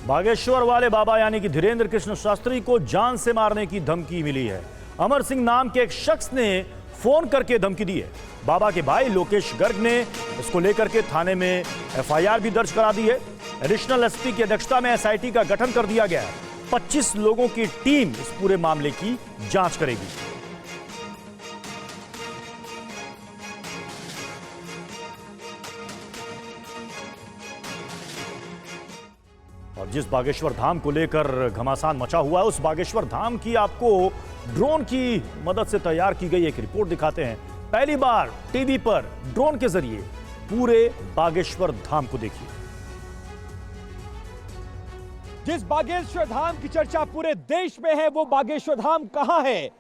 बागेश्वर वाले बाबा यानी कि धीरेन्द्र कृष्ण शास्त्री को जान से मारने की धमकी मिली है। अमर सिंह नाम के एक शख्स ने फोन करके धमकी दी है। बाबा के भाई लोकेश गर्ग ने इसको लेकर के थाने में एफआईआर भी दर्ज करा दी है। एडिशनल एसपी की अध्यक्षता में एसआईटी का गठन कर दिया गया है। 25 लोगों की टीम इस पूरे मामले की जांच करेगी। और जिस बागेश्वर धाम को लेकर घमासान मचा हुआ है, उस बागेश्वर धाम की आपको ड्रोन की मदद से तैयार की गई एक रिपोर्ट दिखाते हैं। पहली बार टीवी पर ड्रोन के जरिए पूरे बागेश्वर धाम को देखिए। जिस बागेश्वर धाम की चर्चा पूरे देश में है, वो बागेश्वर धाम कहां है?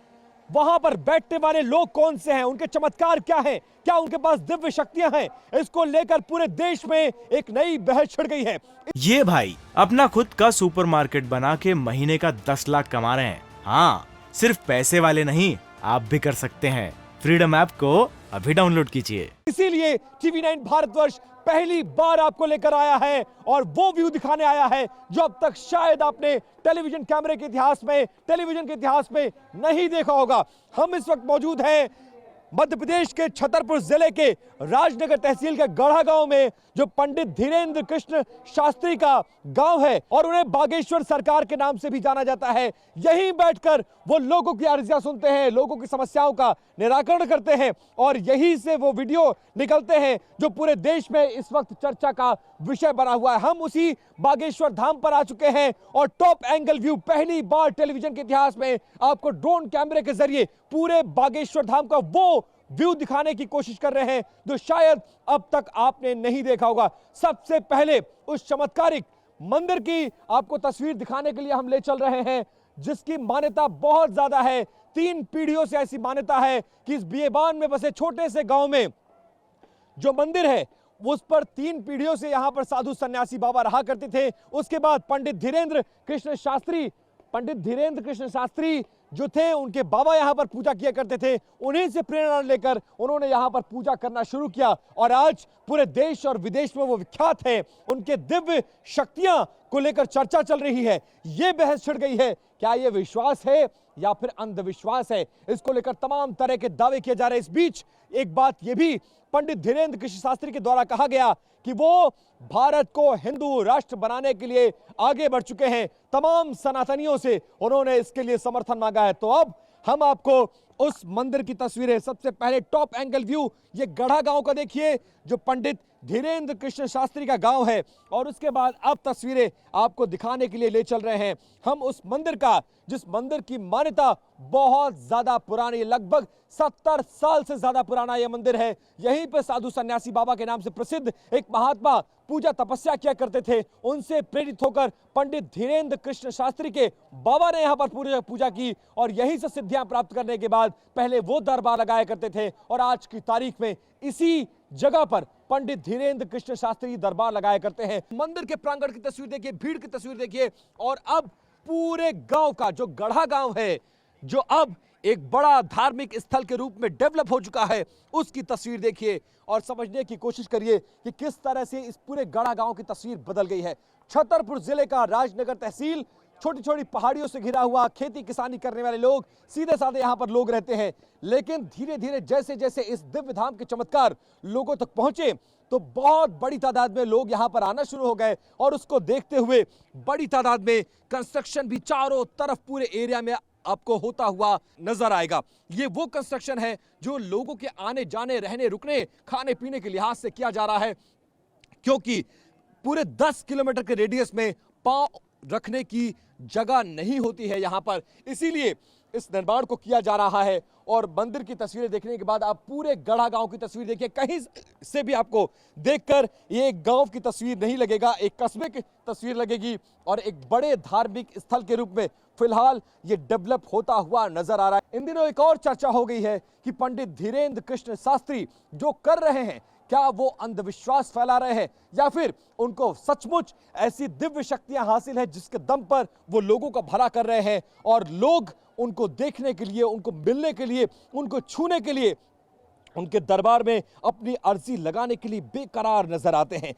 वहां पर बैठने वाले लोग कौन से हैं? उनके चमत्कार क्या हैं? क्या उनके पास दिव्य शक्तियां हैं? इसको लेकर पूरे देश में एक नई बहस छिड़ गई है। ये भाई अपना खुद का सुपरमार्केट बना के महीने का 10 लाख कमा रहे हैं। हाँ, सिर्फ पैसे वाले नहीं, आप भी कर सकते हैं। फ्रीडम ऐप को अभी डाउनलोड कीजिए। इसीलिए टीवी 9 भारतवर्ष पहली बार आपको लेकर आया है और वो व्यू दिखाने आया है जो अब तक शायद आपने टेलीविजन कैमरे के इतिहास में, टेलीविजन के इतिहास में नहीं देखा होगा। हम इस वक्त मौजूद हैं मध्य प्रदेश के छतरपुर जिले के राजनगर तहसील के गढ़ा गांव में, जो पंडित धीरेन्द्र कृष्ण शास्त्री का गांव है और उन्हें बागेश्वर सरकार के नाम से भी जाना जाता है। यहीं बैठकर वो लोगों की अर्जियां सुनते हैं, लोगों की समस्याओं का निराकरण करते हैं और यहीं से वो वीडियो निकलते हैं जो पूरे देश में इस वक्त चर्चा का विषय बना हुआ है। हम उसी बागेश्वर धाम पर आ चुके हैं और टॉप एंगल व्यू पहली बार टेलीविजन के इतिहास में आपको ड्रोन कैमरे के जरिए पूरे बागेश्वर धाम का वो व्यू दिखाने की कोशिश कर रहे हैं जो शायद अब तक आपने नहीं देखा होगा। सबसे पहले उस चमत्कारिक मंदिर की आपको तस्वीर दिखाने के लिए हम ले चल रहे हैं जिसकी मान्यता बहुत ज्यादा है। 3 पीढ़ियों से ऐसी मान्यता है कि इस बिएबान में बसे छोटे से गांव में जो मंदिर है उस पर 3 पीढ़ियों से यहां पर साधु सन्यासी बाबा रहा करते थे। उसके बाद पंडित धीरेन्द्र कृष्ण शास्त्री जो थे, उनके बाबा यहां पर पूजा किया करते थे। उन्हीं से प्रेरणा लेकर उन्होंने यहां पर पूजा करना शुरू किया और आज पूरे देश और विदेश में वो विख्यात है। उनके दिव्य शक्तियां को लेकर चर्चा चल रही है। यह बहस छिड़ गई है, क्या यह विश्वास है या फिर अंधविश्वास है? इसको लेकर तमाम तरह के दावे किए जा रहे हैं। इस बीच एक बात यह भी पंडित धीरेन्द्र कृष्ण शास्त्री के द्वारा कहा गया कि वो भारत को हिंदू राष्ट्र बनाने के लिए आगे बढ़ चुके हैं। तमाम सनातनियों से उन्होंने इसके लिए समर्थन मांगा है। तो अब हम आपको उस मंदिर की तस्वीरें, सबसे पहले टॉप एंगल व्यू ये गढ़ा गांव का देखिए जो पंडित धीरेन्द्र कृष्ण शास्त्री का गांव है और उसके बाद अब तस्वीरें आपको दिखाने के लिए ले चल रहे हैं हम उस मंदिर का, जिस मंदिर की मान्यता बहुत ज्यादा पुरानी, लगभग 70 साल से ज्यादा पुराना यह मंदिर है। यहीं पर साधु सन्यासी बाबा के नाम से प्रसिद्ध एक महात्मा पूजा तपस्या किया करते थे। उनसे प्रेरित होकर पंडित धीरेन्द्र कृष्ण शास्त्री के बाबा ने यहाँ पर पूजा की और यहीं से सिद्धियां प्राप्त करने के बाद पहले वो दरबार लगाया करते थे और आज की तारीख में इसी जगह पर पंडित धीरेन्द्र कृष्ण शास्त्री दरबार लगाया करते हैं। मंदिर के प्रांगण की तस्वीर देखिए, भीड़ की तस्वीर देखिए और अब पूरे गांव का जो गढ़ा गांव है, जो अब एक बड़ा धार्मिक स्थल के रूप में डेवलप हो चुका है, उसकी तस्वीर देखिए और समझने की कोशिश करिए कि किस तरह से इस पूरे गढ़ा गांव की तस्वीर बदल गई है। छतरपुर जिले का राजनगर तहसील, छोटी छोटी पहाड़ियों से घिरा हुआ, खेती किसानी करने वाले लोग, सीधे साधे यहां पर लोग रहते हैं। लेकिन धीरे धीरे जैसे जैसे इस दिव्य धाम के चमत्कार लोगों तक पहुंचे तो बहुत बड़ी तादाद में लोग यहां पर आना शुरू हो गए और उसको देखते हुए बड़ी तादाद में कंस्ट्रक्शन भी चारों तरफ पूरे एरिया में आपको होता हुआ नजर आएगा। ये वो कंस्ट्रक्शन है जो लोगों के आने जाने, रहने, रुकने, खाने पीने के लिहाज से किया जा रहा है, क्योंकि पूरे 10 किलोमीटर के रेडियस में पांव रखने की जगह नहीं होती है यहां पर। इसीलिए इस निर्माण को किया जा रहा है और मंदिर की तस्वीरें देखने के बाद आप पूरे गढ़ा गांव की तस्वीर देखिए। कहीं से भी आपको देखकर ये एक गांव की तस्वीर नहीं लगेगा, एक कस्बे की तस्वीर लगेगी और एक बड़े धार्मिक स्थल के रूप में फिलहाल ये डेवलप होता हुआ नजर आ रहा है। इन दिनों एक और चर्चा हो गई है कि पंडित धीरेन्द्र कृष्ण शास्त्री जो कर रहे हैं, क्या वो अंधविश्वास फैला रहे हैं या फिर उनको सचमुच ऐसी दिव्य शक्तियां हासिल है जिसके दम पर वो लोगों का भला कर रहे हैं और लोग उनको देखने के लिए, उनको मिलने के लिए, उनको छूने के लिए उनके दरबार में अपनी अर्जी लगाने के लिए बेकरार नजर आते हैं।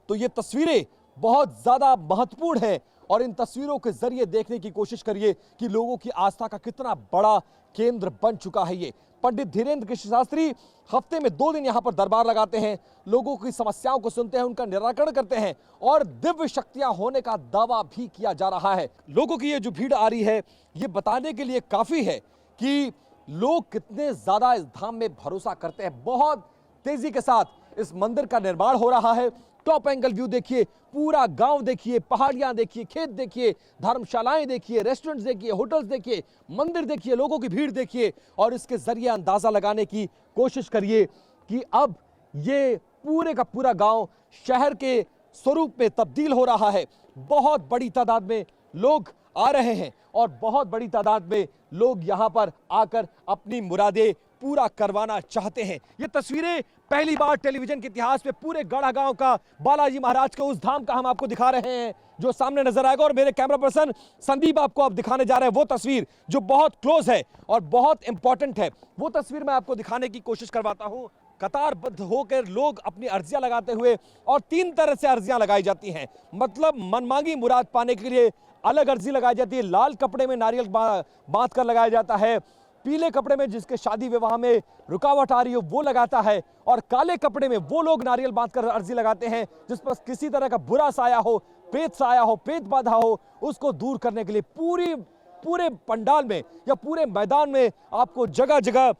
तो ये तस्वीरें बहुत ज्यादा महत्वपूर्ण है और इन तस्वीरों के जरिए देखने की कोशिश करिए कि लोगों की आस्था का कितना बड़ा केंद्र बन चुका है ये। पंडित धीरेन्द्र कृष्ण शास्त्री हफ्ते में 2 दिन यहां पर दरबार लगाते हैं, लोगों की समस्याओं को सुनते हैं, उनका निराकरण करते हैं और दिव्य शक्तियां होने का दावा भी किया जा रहा है। लोगों की ये जो भीड़ आ रही है ये बताने के लिए काफी है कि लोग कितने ज्यादा इस धाम में भरोसा करते हैं। बहुत तेजी के साथ इस मंदिर का निर्माण हो रहा है। टॉप एंगल व्यू देखिए, पूरा गांव देखिए, पहाड़ियां देखिए, खेत देखिए, धर्मशालाएं देखिए, रेस्टोरेंट्स देखिए, होटल्स देखिए, मंदिर देखिए, लोगों की भीड़ देखिए और इसके जरिए अंदाजा लगाने की कोशिश करिए कि अब ये पूरे का पूरा गांव शहर के स्वरूप में तब्दील हो रहा है। बहुत बड़ी तादाद में लोग आ रहे हैं और बहुत बड़ी तादाद में लोग यहां पर आकर अपनी मुरादें पूरा करवाना चाहते हैं। ये तस्वीरें पहली बार टेलीविजन के इतिहास में पूरे गढ़ा गांव का, बालाजी महाराज के उस धाम का हम आपको दिखा रहे हैं जो सामने नजर आएगा। और मेरे कैमरा पर्सन संदीप आपको अब दिखाने जा रहे हैं वो तस्वीर जो बहुत क्लोज है और बहुत इंपॉर्टेंट है। वो तस्वीर मैं आपको दिखाने की कोशिश करवाता हूं। कतारबद्ध होकर लोग अपनी अर्जियां लगाते हुए, और 3 तरह से अर्जियां लगाई जाती हैं। मतलब मनमांगी मुराद पाने के लिए अलग अर्जी लगाई जाती है। लाल कपड़े में नारियल बांध कर लगाया जाता है, पीले कपड़े में जिसके शादी विवाह में रुकावट आ रही हो वो लगाता है, और काले कपड़े में वो लोग नारियल बांधकर अर्जी लगाते हैं जिस पर किसी तरह का बुरा साया हो, पेट साया हो, पेट बाधा हो, उसको दूर करने के लिए पूरे पंडाल में या पूरे मैदान में आपको जगह जगह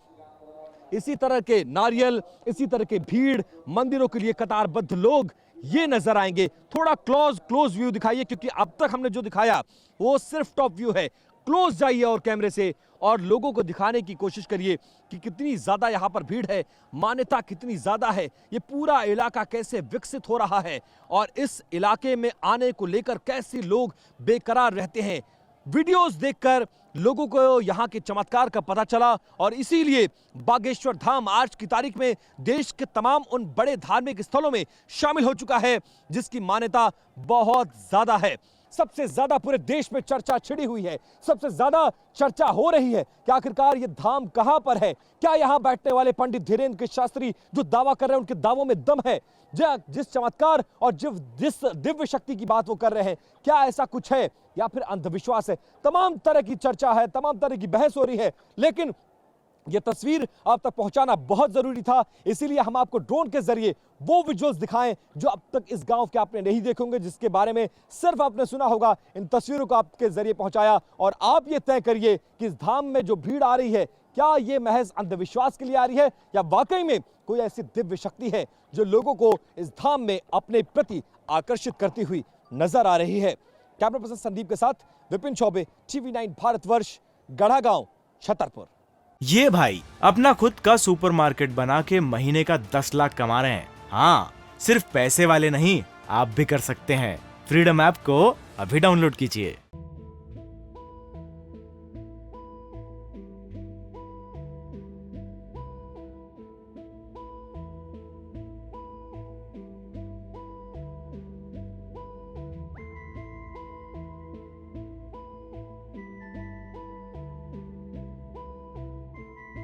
इसी तरह के नारियल, इसी तरह के भीड़, मंदिरों के लिए कतारबद्ध लोग ये नजर आएंगे। थोड़ा क्लोज व्यू दिखाइए क्योंकि अब तक हमने जो दिखाया वो सिर्फ टॉप व्यू है। क्लोज जाइए और कैमरे से और लोगों को दिखाने की कोशिश करिए कि कितनी ज्यादा यहाँ पर भीड़ है, मान्यता कितनी ज्यादा है, ये पूरा इलाका कैसे विकसित हो रहा है और इस इलाके में आने को लेकर कैसे लोग बेकरार रहते हैं। वीडियोस देखकर लोगों को यहाँ के चमत्कार का पता चला और इसीलिए बागेश्वर धाम आज की तारीख में देश के तमाम उन बड़े धार्मिक स्थलों में शामिल हो चुका है जिसकी मान्यता बहुत ज्यादा है। सबसे ज्यादा पूरे देश में चर्चा छिड़ी हुई है, सबसे ज्यादा चर्चा हो रही है कि आखिरकार ये धाम कहां पर है। क्या यहां बैठने वाले पंडित धीरेन्द्र कृष्ण शास्त्री जो दावा कर रहे हैं उनके दावों में दम है? जिस चमत्कार और जिस दिव्य शक्ति की बात वो कर रहे हैं, क्या ऐसा कुछ है या फिर अंधविश्वास है? तमाम तरह की चर्चा है, तमाम तरह की बहस हो रही है, लेकिन यह तस्वीर आप तक पहुंचाना बहुत जरूरी था। इसीलिए हम आपको ड्रोन के जरिए वो विजुअल्स दिखाएं जो अब तक इस गांव के आपने नहीं देखे होंगे, जिसके बारे में सिर्फ आपने सुना होगा। इन तस्वीरों को आपके जरिए पहुंचाया और आप ये तय करिए कि इस धाम में जो भीड़ आ रही है क्या ये महज अंधविश्वास के लिए आ रही है या वाकई में कोई ऐसी दिव्य शक्ति है जो लोगों को इस धाम में अपने प्रति आकर्षित करती हुई नजर आ रही है। कैमरा पर्सन संदीप के साथ विपिन चौबे, TV9 भारतवर्ष, गढ़ा गांव, छतरपुर। ये भाई अपना खुद का सुपरमार्केट बना के महीने का 10 लाख कमा रहे हैं। हाँ, सिर्फ पैसे वाले नहीं, आप भी कर सकते हैं। फ्रीडम ऐप को अभी डाउनलोड कीजिए।